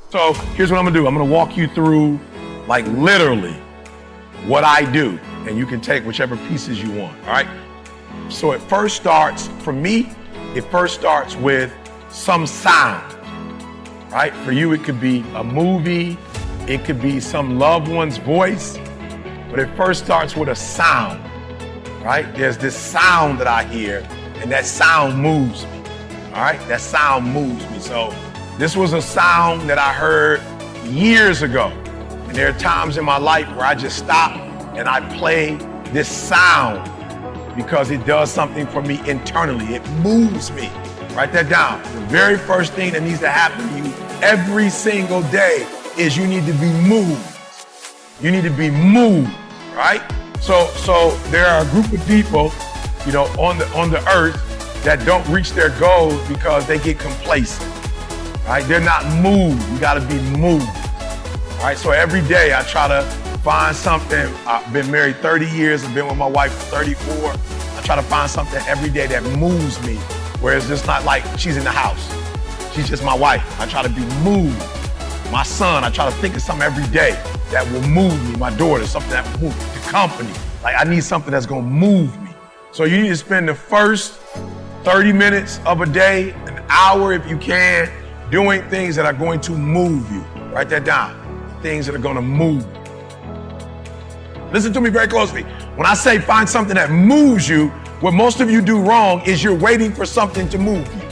So here's what I'm gonna do. I'm gonna walk you through, like, literally what I do, and you can take whichever pieces you want, all right? So it first starts, for me, it first starts with some sound, right? For you, it could be a movie, it could be some loved one's voice, but it first starts with a sound, right? There's this sound that I hear, and that sound moves me, all right? That sound moves me. So this was a sound that I heard years ago, and there are times in my life where I just stop and I play this sound because it does something for me internally. It moves me. Write that down. The very first thing that needs to happen to you every single day is you need to be moved. You need to be moved, right? So there are a group of people, you know, on the earth that don't reach their goals because they get complacent, right? They're not moved. You gotta be moved, all right? So every day I try to find something. I've been married 30 years. I've been with my wife for 34. I try to find something every day that moves me, where it's just not like she's in the house. She's just my wife. I try to be moved. My son, I try to think of something every day that will move me. My daughter, something that will move the company. Like, I need something that's gonna move me. So you need to spend the first 30 minutes of a day, an hour if you can, doing things that are going to move you. Write that down. Things that are gonna move you. Listen to me very closely. When I say find something that moves you, what most of you do wrong is you're waiting for something to move you,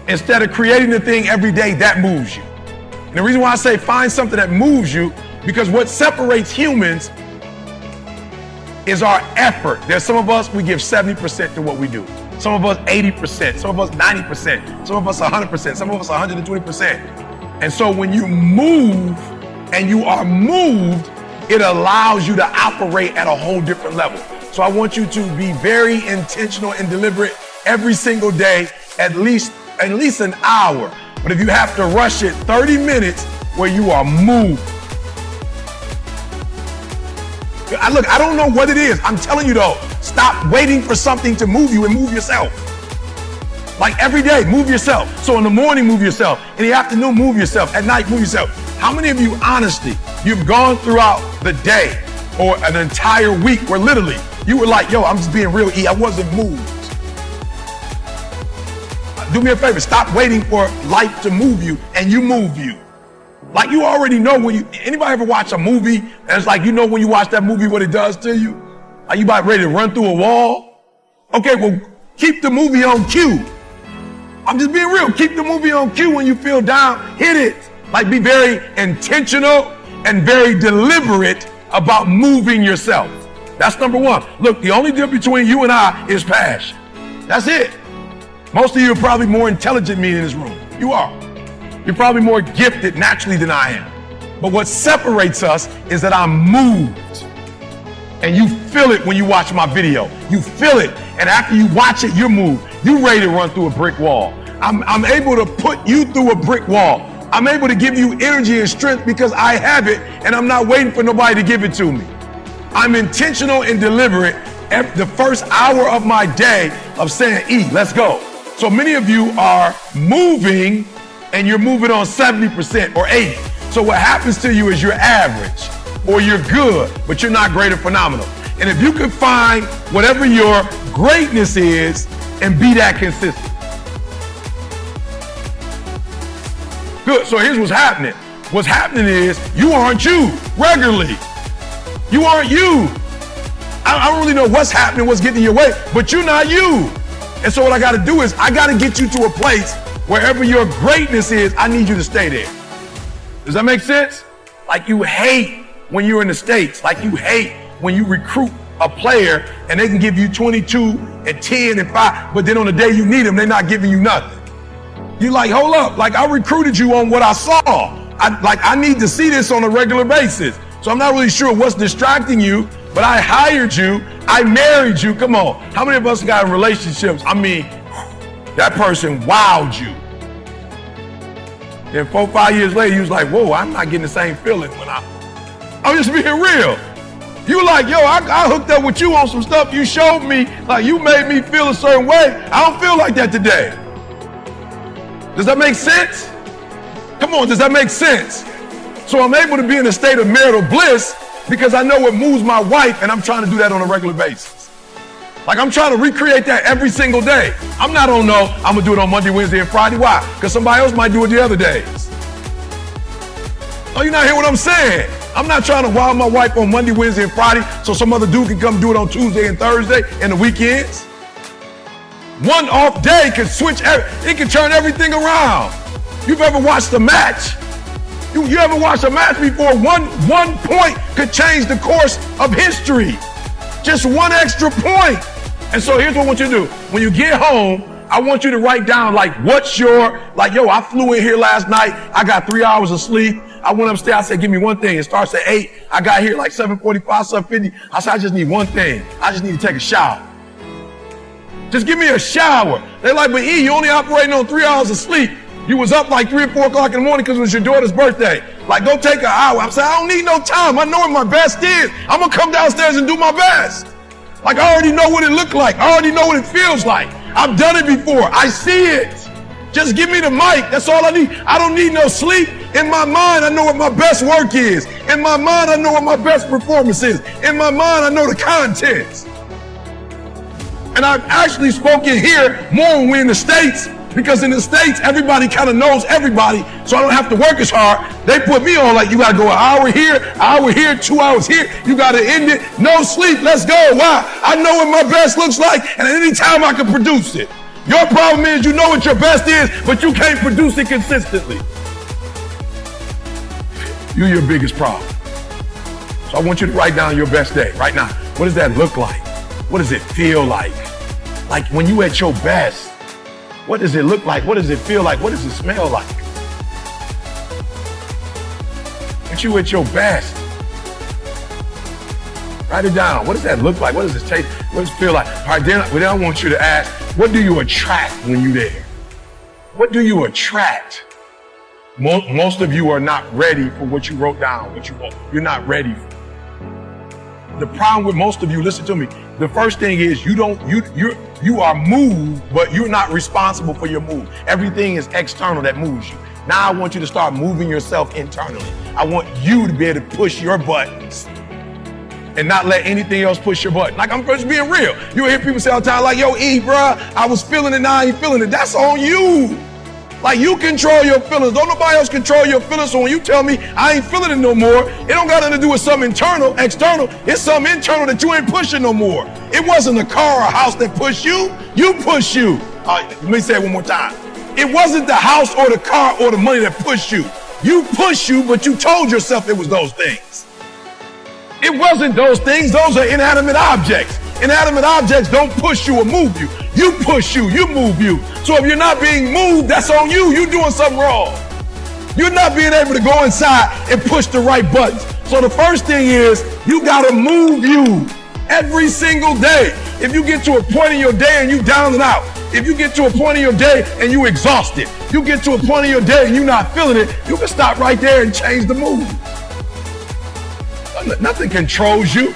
instead of creating the thing every day that moves you. And the reason why I say find something that moves you, because what separates humans is our effort. There's some of us, we give 70% to what we do. Some of us 80%, some of us 90%, some of us 100%, some of us 120%. And so when you move and you are moved, it allows you to operate at a whole different level. So I want you to be very intentional and deliberate every single day, at least an hour. But if you have to rush it, 30 minutes where you are moved. Look, I don't know what it is. I'm telling you though, stop waiting for something to move you and move yourself. Like every day, move yourself. So in the morning, move yourself. In the afternoon, move yourself. At night, move yourself. How many of you, honestly, you've gone throughout the day or an entire week where literally you were like, yo, I'm just being real, I wasn't moved. Do me a favor, stop waiting for life to move you and you move you. Like you already know anybody ever watch a movie and it's like, you know when you watch that movie what it does to you? Are you about ready to run through a wall? Okay, well, keep the movie on cue. I'm just being real, keep the movie on cue. When you feel down, hit it. Like be very intentional and very deliberate about moving yourself. That's number one. Look, the only difference between you and I is passion. That's it. Most of you are probably more intelligent than me in this room. You are. You're probably more gifted naturally than I am. But what separates us is that I'm moved. And you feel it when you watch my video. You feel it. And after you watch it, you're moved. You're ready to run through a brick wall. I'm able to put you through a brick wall. I'm able to give you energy and strength because I have it and I'm not waiting for nobody to give it to me. I'm intentional and deliberate the first hour of my day of saying, E, let's go. So many of you are moving and you're moving on 70% or 80. So what happens to you is you're average or you're good, but you're not great or phenomenal. And if you can find whatever your greatness is and be that consistent. Good, so here's what's happening. What's happening is you aren't you regularly. You aren't you. I don't really know what's happening, what's getting in your way, but you're not you. And so what I gotta do is I gotta get you to a place wherever your greatness is, I need you to stay there. Does that make sense? Like you hate when you're in the States, like you hate when you recruit a player and they can give you 22 and 10 and 5, but then on the day you need them, they're not giving you nothing. You're like, hold up, like I recruited you on what I saw. I need to see this on a regular basis. So I'm not really sure what's distracting you, but I hired you, I married you. Come on, how many of us got in relationships? I mean, that person wowed you. Then 4 or 5 years later, you was like, whoa, I'm not getting the same feeling when I'm just being real. You like, yo, I hooked up with you on some stuff you showed me, like you made me feel a certain way. I don't feel like that today. Does that make sense? Come on, does that make sense? So I'm able to be in a state of marital bliss because I know what moves my wife, and I'm trying to do that on a regular basis. Like I'm trying to recreate that every single day. I'm not on no, I'm gonna do it on Monday, Wednesday, and Friday. Why? Because somebody else might do it the other days. Oh, you're not hearing what I'm saying? I'm not trying to wow my wife on Monday, Wednesday, and Friday so some other dude can come do it on Tuesday and Thursday and the weekends. One off day can it can turn everything around. You've ever watched a match? You ever watched a match before? One point could change the course of history. Just one extra point. And so here's what I want you to do. When you get home, I want you to write down yo, I flew in here last night. I got 3 hours of sleep. I went upstairs. I said, give me one thing. It starts at 8. I got here like 7:45, 7:50. I said, I just need one thing. I just need to take a shower. Just give me a shower. They're like, but E, you only operating on 3 hours of sleep. You was up like 3 or 4 o'clock in the morning because it was your daughter's birthday. Like, go take an hour. I'm saying, I don't need no time. I know what my best is. I'm going to come downstairs and do my best. Like, I already know what it looked like. I already know what it feels like. I've done it before. I see it. Just give me the mic. That's all I need. I don't need no sleep. In my mind, I know what my best work is. In my mind, I know what my best performance is. In my mind, I know the contents. And I've actually spoken here more when we're in the States, because in the States, everybody kind of knows everybody, so I don't have to work as hard. They put me on like, you got to go an hour here, 2 hours here. You got to end it. No sleep. Let's go. Why? I know what my best looks like, and at any time I can produce it. Your problem is you know what your best is, but you can't produce it consistently. You're your biggest problem. So I want you to write down your best day right now. What does that look like? What does it feel like? Like when you at your best, what does it look like? What does it feel like? What does it smell like? When you at your best, write it down. What does that look like? What does it taste? What does it feel like? All right, then I want you to ask, what do you attract when you're there? What do you attract? Most of you are not ready for what you wrote down, what you want. You're not ready for it. The problem with most of you, listen to me, the first thing is you are moved, but you're not responsible for your move. Everything is external that moves you. Now I want you to start moving yourself internally. I want you to be able to push your buttons and not let anything else push your button. Like, I'm just being real. You hear people say all the time, like, yo, E, bruh, I was feeling it, now I ain't feeling it. That's on you. Like, you control your feelings. Don't nobody else control your feelings. So when you tell me I ain't feeling it no more, it don't got nothing to do with something external. It's something internal that you ain't pushing no more. It wasn't a car or a house that pushed you. You push you. Let me say it one more time. It wasn't the house or the car or the money that pushed you. You push you, but you told yourself it was those things. It wasn't those things. Those are inanimate objects. Inanimate objects don't push you or move you. You push you, you move you. So if you're not being moved, that's on you. You're doing something wrong. You're not being able to go inside and push the right buttons. So the first thing is you gotta move you every single day. If you get to a point in your day and you down and out, if you get to a point in your day and you exhausted, you get to a point in your day and you're not feeling it, you can stop right there and change the mood. Nothing controls you.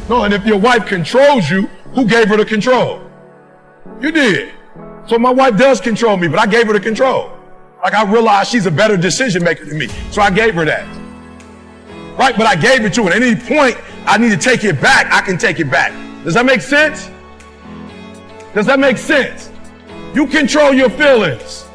No, and if your wife controls you, who gave her the control? You did. So my wife does control me, but I gave her the control. Like, I realized she's a better decision maker than me, so I gave her that. Right, but I gave it to her. At any point I need to take it back, I can take it back. Does that make sense? Does that make sense? You control your feelings.